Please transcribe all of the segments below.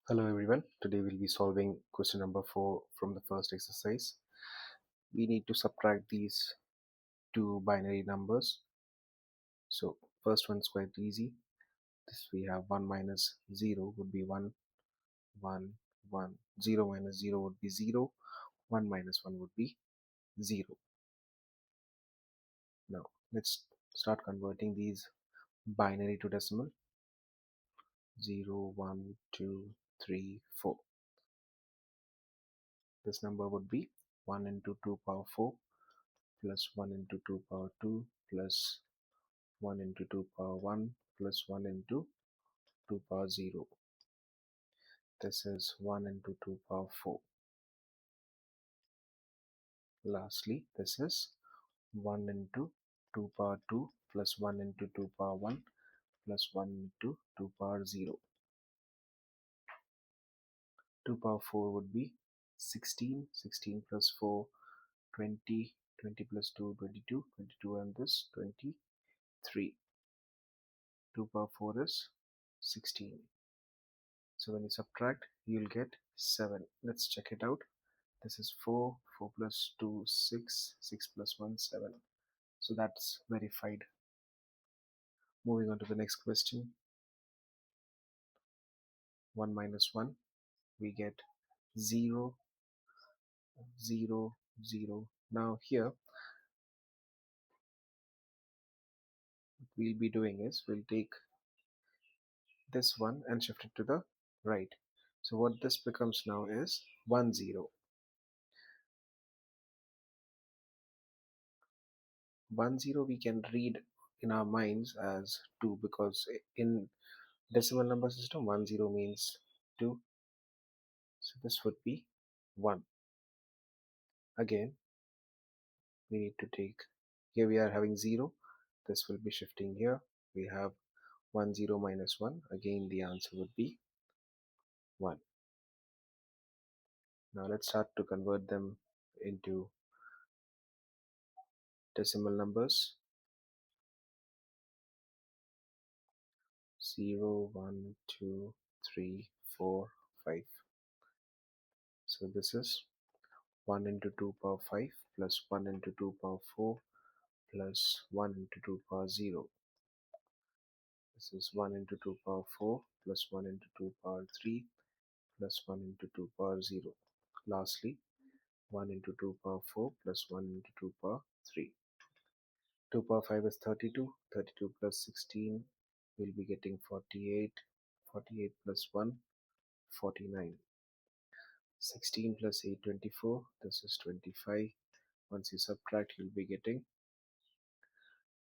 Hello everyone, today we'll be solving question number 4 from the first exercise. We need to subtract these two binary numbers. So first one's quite easy. This we have 1 minus 0 would be 1, 1, 1. 0 minus 0 would be 0, 1 minus 1 would be 0. Now let's start converting these binary to decimal. 0, 1, 2, 3, 4. This number would be 1 into 2 power 4 plus 1 into 2 power 2 plus 1 into 2 power 1 plus 1 into 2 power 0. This is 1 into 2 power 4. Lastly, this is 1 into 2 power 2 plus 1 into 2 power 1 plus 1 into 2 power 0. 2 power 4 would be 16, 16 plus 4, 20, 20 plus 2, 22, 22 and this 23. 2 power 4 is 16. So when you subtract, you'll get 7. Let's check it out. This is 4, 4 plus 2, 6, 6 plus 1, 7. So that's verified. Moving on to the next question. 1 minus 1, we get 0, 0, 0. Now here, what we'll be doing is, we'll take this one and shift it to the right. So what this becomes now is 1, 0. 1, 0 we can read in our minds as 2 because in decimal number system 1, 0 means 2. So this would be 1. Again, we need to take, here we are having 0, this will be shifting here. We have 1, 0 minus 1. Again, the answer would be 1. Now let's start to convert them into decimal numbers. 0, 1, 2, 3, 4, 5. So this is 1 into 2 power 5 plus 1 into 2 power 4 plus 1 into 2 power 0. This is 1 into 2 power 4 plus 1 into 2 power 3 plus 1 into 2 power 0. Lastly, 1 into 2 power 4 plus 1 into 2 power 3. 2 power 5 is 32. 32 plus 16 will be getting 48. 48 plus 1, 49. 16 plus 8, 24. This is 25. Once you subtract, you'll be getting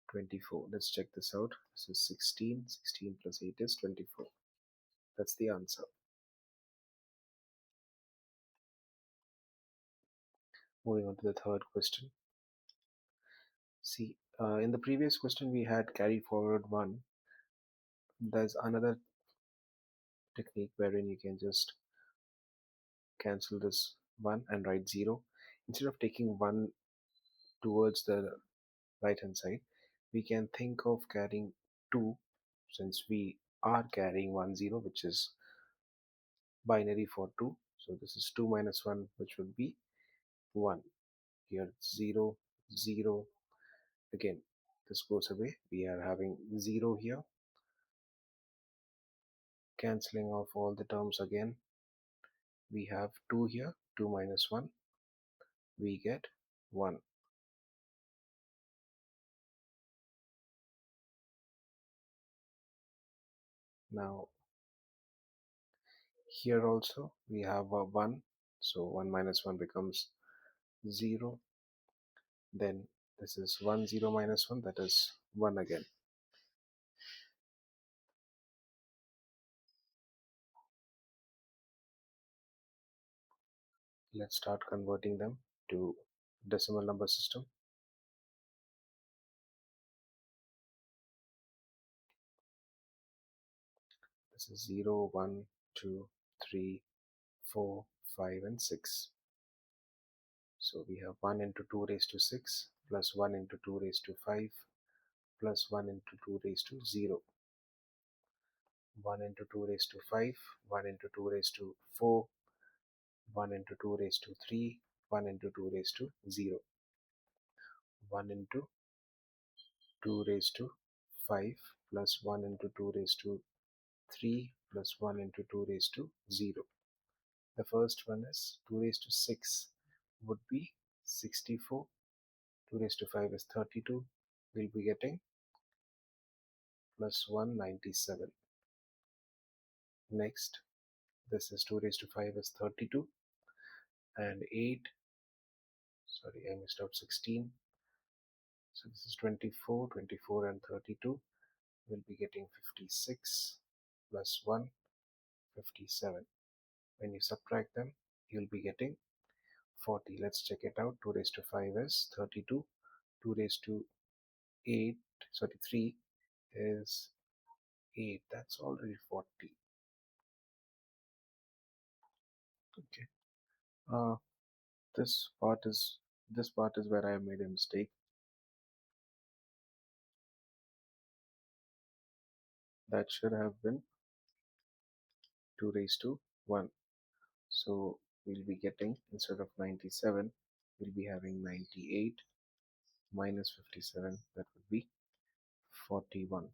24. Let's check this out. This is 16. 16 plus 8 is 24. That's the answer. Moving on to the third question. See, in the previous question we had carry forward 1. There's another technique wherein you can just cancel this 1 and write 0. Instead of taking 1 towards the right hand side, we can think of carrying 2, since we are carrying 1, 0, which is binary for 2. So this is 2 minus 1, which would be 1. Here 0, 0. Again, this goes away. We are having 0 here. Cancelling off all the terms again. We have 2 here. 2 minus 1. We get 1. Now here also we have a 1. So 1 minus 1 becomes 0. Then this is 1, 0 minus 1. That is 1 again. Let's start converting them to decimal number system. This is 0, 1, 2, 3, 4, 5 and 6. So we have 1 into 2 raised to 6 plus 1 into 2 raised to 5 plus 1 into 2 raised to 0. 1 into 2 raised to 5, 1 into 2 raised to 4, 1 into 2 raised to 3, 1 into 2 raised to 0, 1 into 2 raised to 5 plus 1 into 2 raised to 3 plus 1 into 2 raised to 0. The first one is 2 raised to 6 would be 64, 2 raised to 5 is 32, we'll be getting plus 197. Next, this is 2 raised to 5 is 32 and 8, sorry I missed out 16, so this is 24, 24 and 32, we'll be getting 56 plus 1, 57. When you subtract them, you'll be getting 40. Let's check it out. 2 raised to 5 is 32, 2 raised to 8, sorry 3 is 8, that's already 40. Okay. Uh, this part is where I made a mistake. That should have been 2 raised to 1. So we'll be getting, instead of 97, we'll be having 98 minus 57, that would be 41.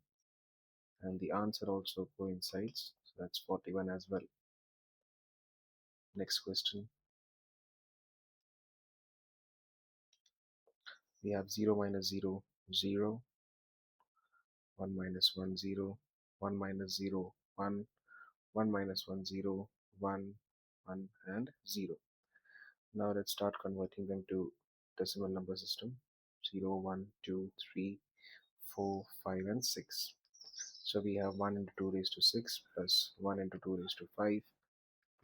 And the answer also coincides, so that's 41 as well. Next question. We have 0 minus 0, 0, 1 minus 1, 0, 1 minus 0, 1, 1 minus 1, 0, 1, 1 and 0. Now let's start converting them to decimal number system. 0, 1, 2, 3, 4, 5 and 6. So we have 1 into 2 raised to 6 plus 1 into 2 raised to 5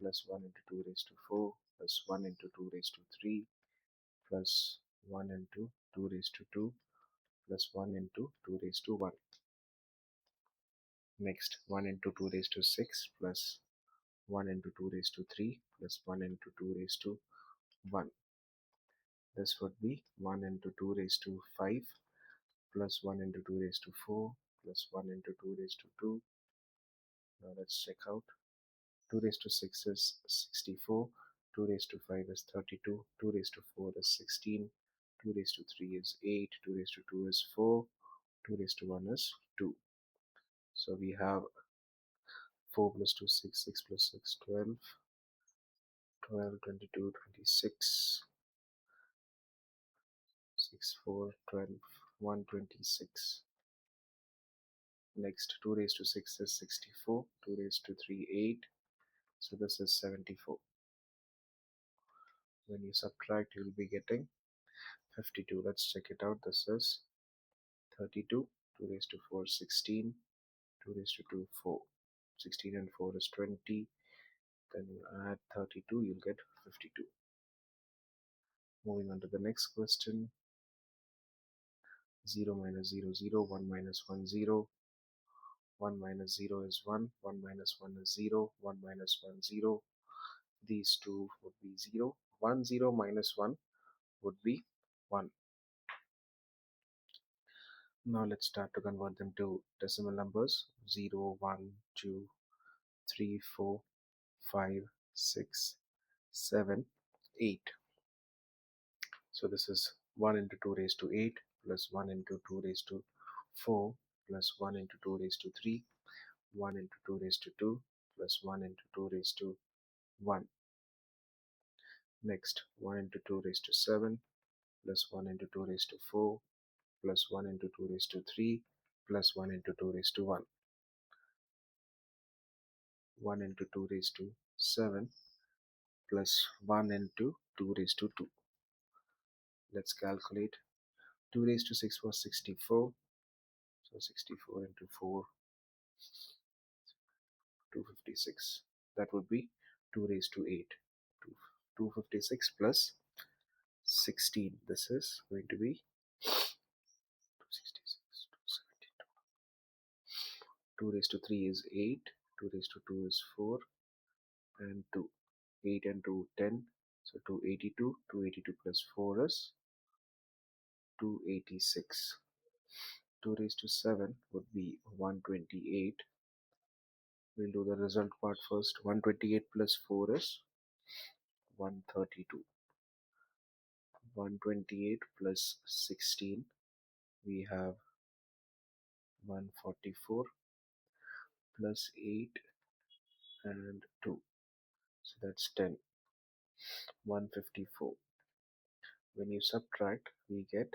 plus 1 into 2 raised to 4 plus 1 into 2 raised to 3 plus 1 into 2 raised to 2 plus 1 into 2 raised to 1. Next, 1 into 2 raised to 6 plus 1 into 2 raised to 3 plus 1 into 2 raised to 1. This would be 1 into 2 raised to 5 plus 1 into 2 raised to 4 plus 1 into 2 raised to 2. Now let's check out. 2 raised to 6 is 64, 2 raised to 5 is 32, 2 raised to 4 is 16, 2 raised to 3 is 8, 2 raised to 2 is 4, 2 raised to 1 is 2. So we have 4 plus 2, 6, 6 plus 6, 12, 12, 22, 26, 6, 4, 12, 126. Next, 2 raised to 6 is 64, 2 raised to 3, 8, so this is 74. When you subtract, you will be getting 52. Let's check it out. This is 32, 2 raised to 4, 16, 2 raised to 2, 4. 16 and 4 is 20. Then you add 32, you'll get 52. Moving on to the next question. 0 minus 0, 0, 1 minus 1, 0. 1 minus 0 is 1, 1 minus 1 is 0, 1 minus 1, 0. These two would be 0. 1, 0 minus 1 would be 1. Now let's start to convert them to decimal numbers. 0, 1, 2, 3, 4, 5, 6, 7, 8. So this is 1 into 2 raised to 8 plus 1 into 2 raised to 4 plus 1 into 2 raised to 3, 1 into 2 raised to 2 plus 1 into 2 raised to 1. Next, 1 into 2 raised to 7 plus 1 into 2 raised to 4 plus 1 into 2 raised to 3 plus 1 into 2 raised to 1. 1 into 2 raised to 7 plus 1 into 2 raised to 2. Let's calculate. 2 raised to 6 was 64. So 64 into 4, 256. That would be 2 raised to 8. 256 plus 16. This is going to be 266, 272. 2 raised to 3 is 8. 2 raised to 2 is 4. And 2. 8 and 2, 10. So 282. 282 plus 4 is 286. 2 raised to 7 would be 128. We'll do the result part first. 128 plus 4 is 132. 128 plus 16, we have 144 plus 8 and 2. So that's 10. 154. When you subtract, we get,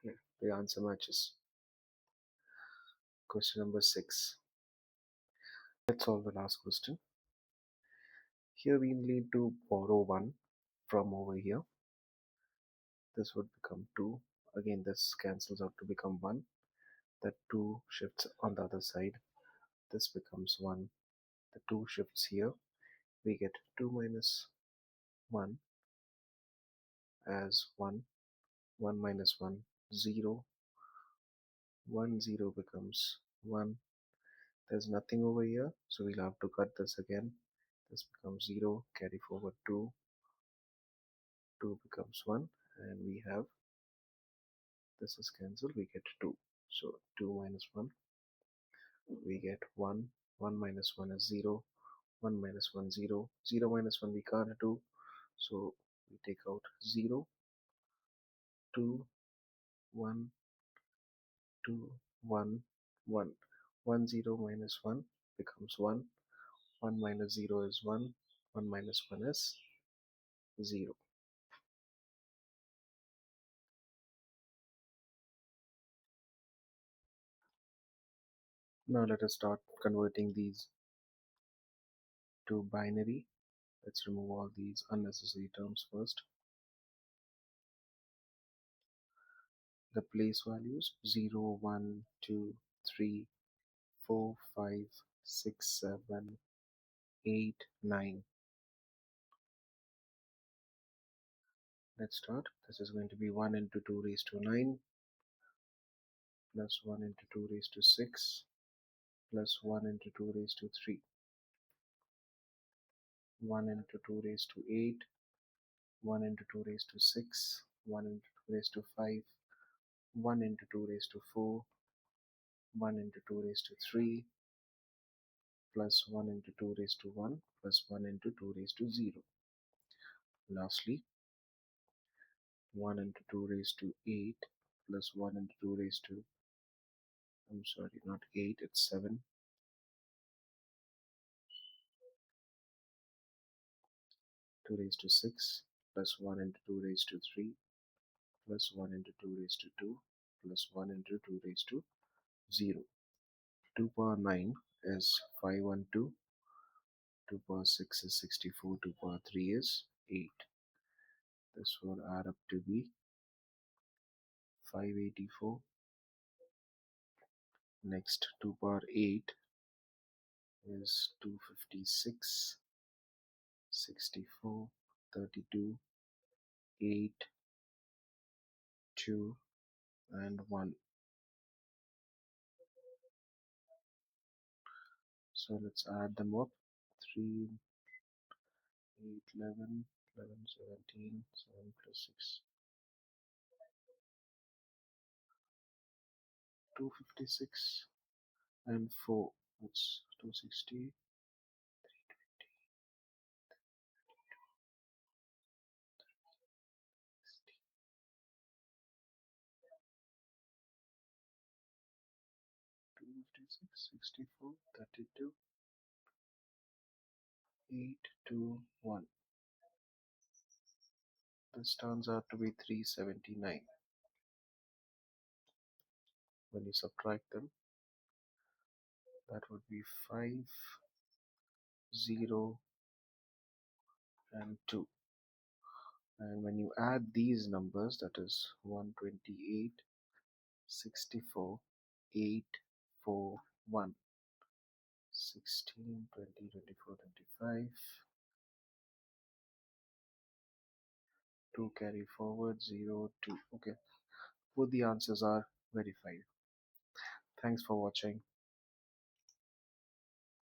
yeah, the answer matches. Question number 6. Let's solve the last question. Here we need to borrow 1 from over here. This would become 2. Again, this cancels out to become 1. That 2 shifts on the other side. This becomes 1. The 2 shifts here. We get 2 minus 1 as 1. 1 minus 1, 0. 1, 0 becomes 1. There's nothing over here, so we'll have to cut this again. This becomes 0. Carry forward 2. 2 becomes 1. And we have, this is cancelled, we get 2. So 2 minus 1, we get 1. 1 minus 1 is 0. 1 minus 1, 0. 0 minus 1 we can't do. So we take out 0, 2, 1, 2, 1, 1. 1, 0 minus 1 becomes 1. 1 minus 0 is 1. 1 minus 1 is 0. Now let us start converting these to binary. Let's remove all these unnecessary terms first. The place values 0, 1, 2, 3, 4, 5, 6, 7, 8, 9. Let's start. This is going to be 1 into 2 raised to 9 plus 1 into 2 raised to 6 plus 1 into 2 raised to 3. 1 into 2 raised to 8, 1 into 2 raised to 6, 1 into 2 raised to 5, 1 into 2 raised to 4, 1 into 2 raised to 3, plus 1 into 2 raised to 1, plus 1 into 2 raised to 0. Lastly, 1 into 2 raised to 8, plus 1 into 2 raised to, I'm sorry, not 8, it's 7, 2 raised to 6, plus 1 into 2 raised to 3, plus 1 into 2 raised to 2, plus 1 into 2 raised to 0. 2 power 9 is 512, 2 power 6 is 64, 2 power 3 is 8. This will add up to be 584. Next, 2 power 8 is 256, 64, 32, 8, 2, and 1. So let's add them up. 3, 8, 11, 11, 17, 7 plus 6, 256, and 4. That's 260, 256, 64, 32, 8, 2, 1. This turns out to be 379. When you subtract them, that would be 5, 0, and 2. And when you add these numbers, that is 128, 64, 8, 4, 1, 16, 20, 24, 25, 2 carry forward, 0, 2. Okay, both the answers are verified. Thanks for watching.